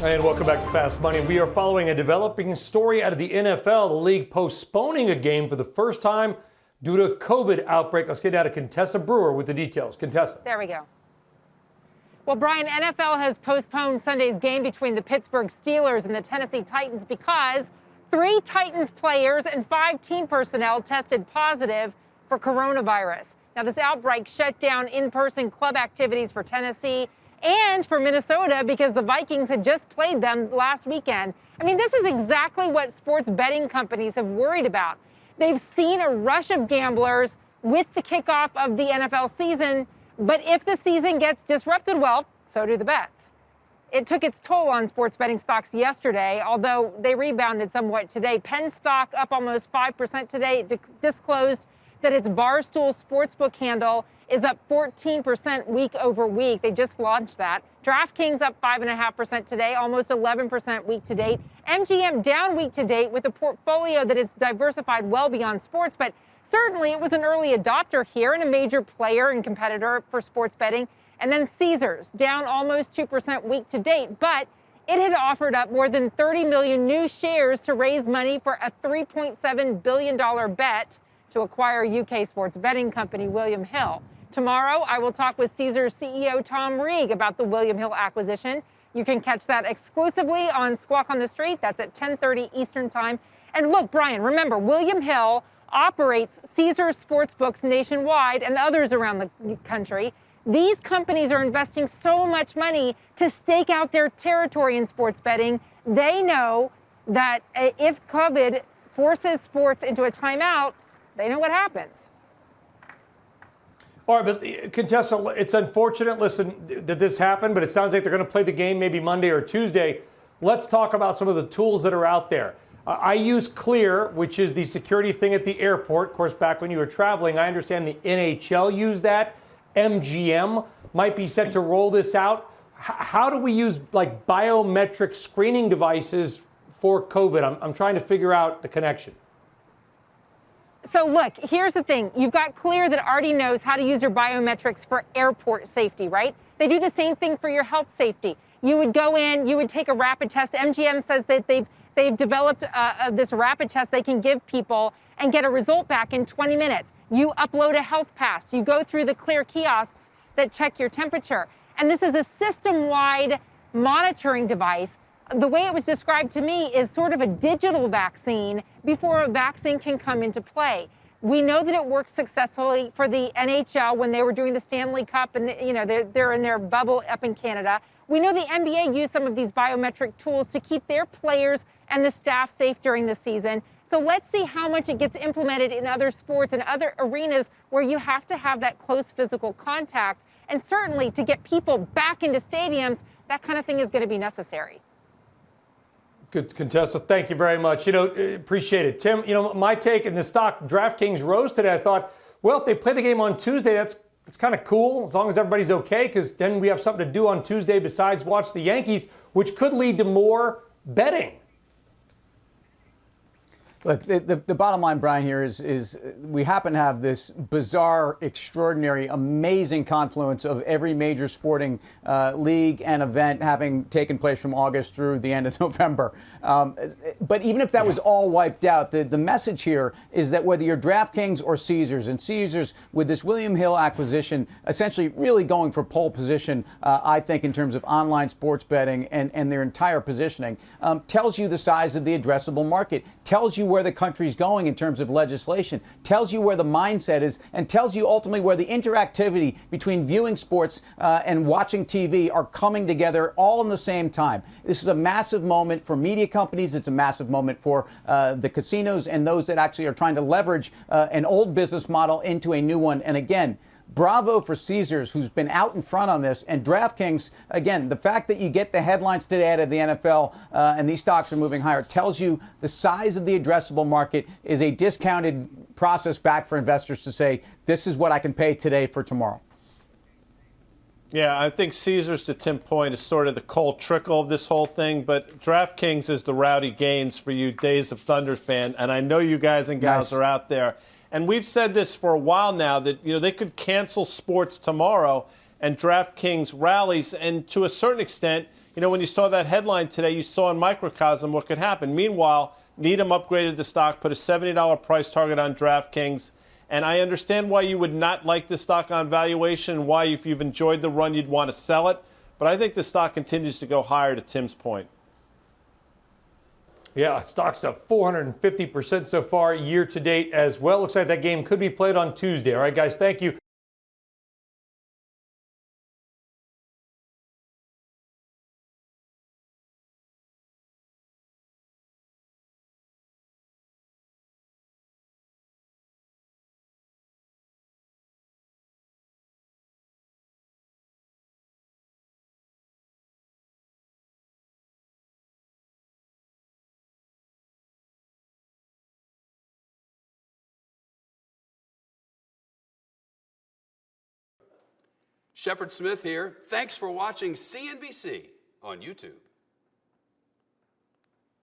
And welcome back to Fast Money. We are following a developing story out of the NFL. The league postponing a game for the first time due to a COVID outbreak. Let's get out of Contessa Brewer with the details. Contessa. There we go. Well, Brian, NFL has postponed Sunday's game between the Pittsburgh Steelers and the Tennessee Titans because 3 Titans players and 5 team personnel tested positive for coronavirus. Now, this outbreak shut down in-person club activities for Tennessee and for Minnesota because the Vikings had just played them last weekend. I mean, this is exactly what sports betting companies have worried about. They've seen a rush of gamblers with the kickoff of the NFL season, but if the season gets disrupted, well, so do the bets. It took its toll on sports betting stocks yesterday, although they rebounded somewhat today. Penn stock up almost 5% today. It disclosed that its Barstool Sportsbook handle is up 14% week over week. They just launched that. DraftKings up 5.5% today, almost 11% week to date. MGM down week to date with a portfolio that is diversified well beyond sports, but certainly it was an early adopter here and a major player and competitor for sports betting. And then Caesars down almost 2% week to date, but it had offered up more than 30 million new shares to raise money for a $3.7 billion bet to acquire UK sports betting company William Hill. Tomorrow, I will talk with Caesars CEO Tom Reeg about the William Hill acquisition. You can catch that exclusively on Squawk on the Street. That's at 10:30 Eastern Time. And look, Brian, remember, William Hill operates Caesars Sportsbooks nationwide and others around the country. These companies are investing so much money to stake out their territory in sports betting. They know that if COVID forces sports into a timeout, they know what happens. All right, but Contessa, it's unfortunate, listen, that this happened, but it sounds like they're going to play the game maybe Monday or Tuesday. Let's talk about some of the tools that are out there. I use Clear, which is the security thing at the airport. Of course, back when you were traveling, I understand the NHL used that. MGM might be set to roll this out. How do we use like biometric screening devices for COVID? I'm trying to figure out the connection. So look, here's the thing. You've got Clear that already knows how to use your biometrics for airport safety, right? They do the same thing for your health safety. You would go in, you would take a rapid test. MGM says that they've developed this rapid test they can give people and get a result back in 20 minutes. You upload a health pass. You go through the Clear kiosks that check your temperature. And this is a system-wide monitoring device. The way it was described to me is sort of a digital vaccine before a vaccine can come into play. We know that it worked successfully for the NHL when they were doing the Stanley Cup and they're in their bubble up in Canada. We know the NBA used some of these biometric tools to keep their players and the staff safe during the season. So let's see how much it gets implemented in other sports and other arenas where you have to have that close physical contact. And certainly to get people back into stadiums, that kind of thing is going to be necessary. Good, Contessa. Thank you very much. Appreciate it. Tim, my take in the stock, DraftKings rose today. I thought, well, if they play the game on Tuesday, that's kind of cool as long as everybody's okay, because then we have something to do on Tuesday besides watch the Yankees, which could lead to more betting. Look, the bottom line, Brian, here is we happen to have this bizarre, extraordinary, amazing confluence of every major sporting league and event having taken place from August through the end of November. But even if that was all wiped out, the message here is that whether you're DraftKings or Caesars, and Caesars with this William Hill acquisition essentially really going for pole position, I think, in terms of online sports betting and their entire positioning, tells you the size of the addressable market, tells you where the country's going in terms of legislation, tells you where the mindset is, and tells you ultimately where the interactivity between viewing sports and watching TV are coming together all in the same time. This is a massive moment for media companies. It's a massive moment for the casinos and those that actually are trying to leverage an old business model into a new one. And again, bravo for Caesars, who's been out in front on this, and DraftKings. Again, the fact that you get the headlines today out of the NFL and these stocks are moving higher tells you the size of the addressable market is a discounted process back for investors to say, this is what I can pay today for tomorrow. Yeah, I think Caesars, to Tim's point, is sort of the cold trickle of this whole thing, but DraftKings is the Rowdy Gaines for you Days of Thunder fan, and I know you guys and gals are out there. And we've said this for a while now that they could cancel sports tomorrow and DraftKings rallies, and to a certain extent, when you saw that headline today, you saw in microcosm what could happen. Meanwhile, Needham upgraded the stock, put a $70 price target on DraftKings. And I understand why you would not like the stock on valuation, why if you've enjoyed the run, you'd want to sell it. But I think the stock continues to go higher, to Tim's point. Yeah, stock's up 450% so far year to date as well. Looks like that game could be played on Tuesday. All right, guys, thank you. Shepard Smith here. Thanks for watching CNBC on YouTube.